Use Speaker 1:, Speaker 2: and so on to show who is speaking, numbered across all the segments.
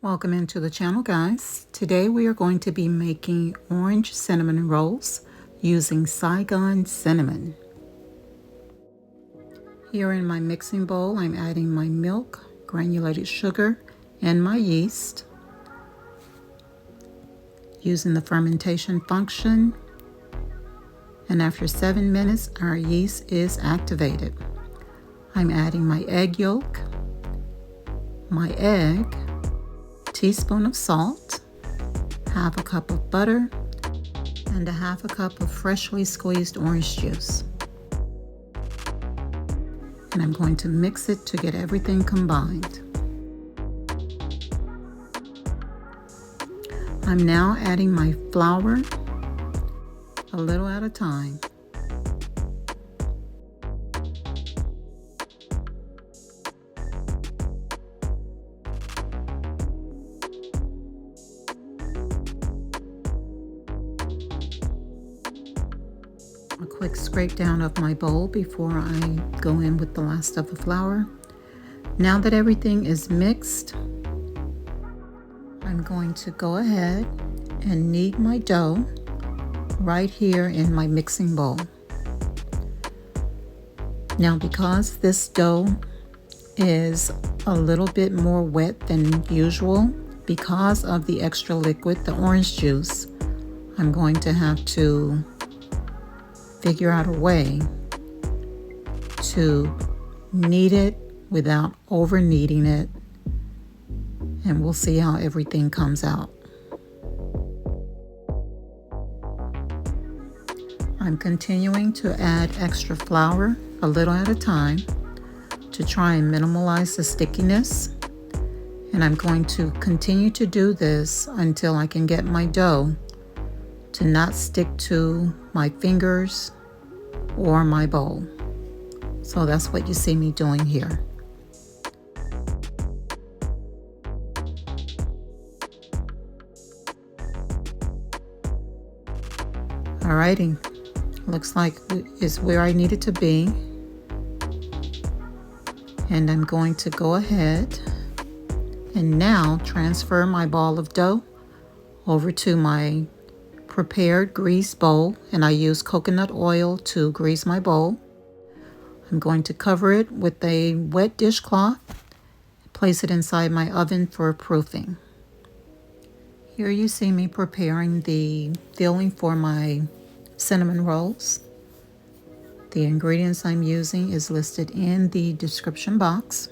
Speaker 1: Welcome into the channel, guys. Today we are going to be making orange cinnamon rolls using Saigon Cinnamon. Here in my mixing bowl, I'm adding my milk, granulated sugar, and my yeast. Using the fermentation function, and after 7 minutes, our yeast is activated. I'm adding my egg yolk, my egg, teaspoon of salt, half a cup of butter, and a half a cup of freshly squeezed orange juice. And I'm going to mix it to get everything combined. I'm now adding my flour a little at a time. A quick scrape down of my bowl before I go in with the last of the flour. Now that everything is mixed, I'm going to go ahead and knead my dough right here in my mixing bowl. Now, because this dough is a little bit more wet than usual, because of the extra liquid, the orange juice, I'm going to have to figure out a way to knead it without over kneading it, and we'll see how everything comes out. I'm continuing to add extra flour a little at a time to try and minimize the stickiness, and I'm going to continue to do this until I can get my dough to not stick to my fingers or my bowl. So that's what you see me doing here. Alrighty, looks like is where I need it to be. And I'm going to go ahead and now transfer my ball of dough over to my prepared grease bowl, and I use coconut oil to grease my bowl. I'm going to cover it with a wet dishcloth, place it inside my oven for proofing. Here you see me preparing the filling for my cinnamon rolls. The ingredients I'm using is listed in the description box.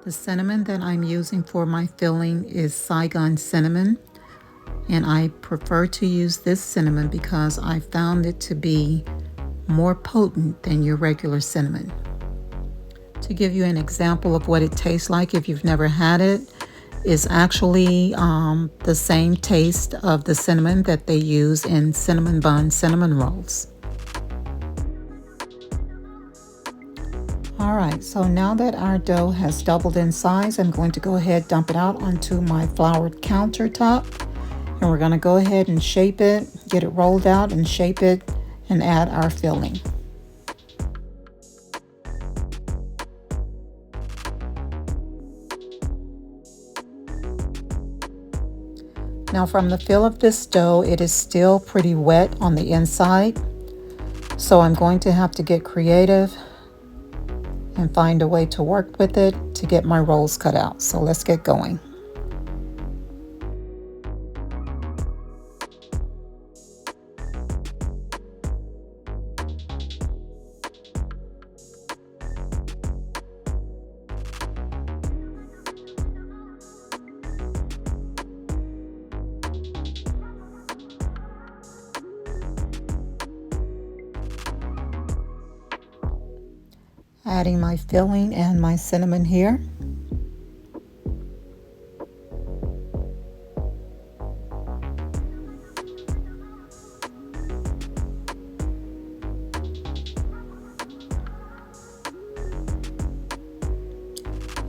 Speaker 1: The cinnamon that I'm using for my filling is Saigon Cinnamon, and I prefer to use this cinnamon because I found it to be more potent than your regular cinnamon. To give you an example of what it tastes like if you've never had it, is actually the same taste of the cinnamon that they use in Cinnabon cinnamon rolls. Alright, so now that our dough has doubled in size, I'm going to go ahead, dump it out onto my floured countertop. And we're going to go ahead and shape it, get it rolled out and shape it, and add our filling. Now, from the feel of this dough, it is still pretty wet on the inside. So I'm going to have to get creative and find a way to work with it to get my rolls cut out. So let's get going. Adding my filling and my cinnamon here.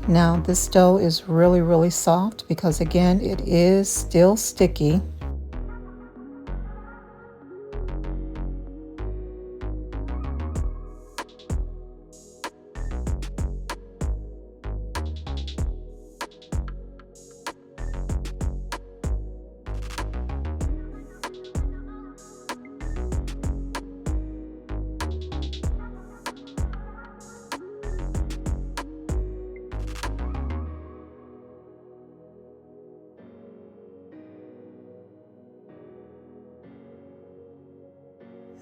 Speaker 1: Now this dough is really soft because again it is still sticky.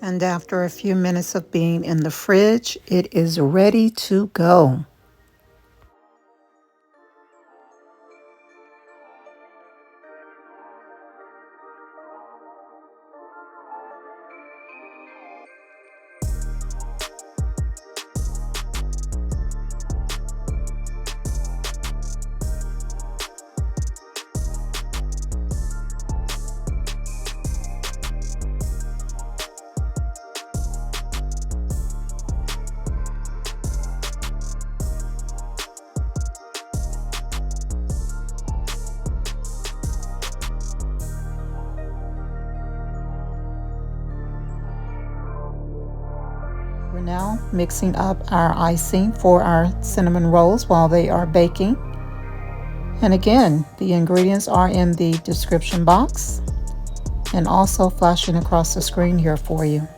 Speaker 1: And after a few minutes of being in the fridge, it is ready to go. We're now mixing up our icing for our cinnamon rolls while they are baking. And again, the ingredients are in the description box and also flashing across the screen here for you.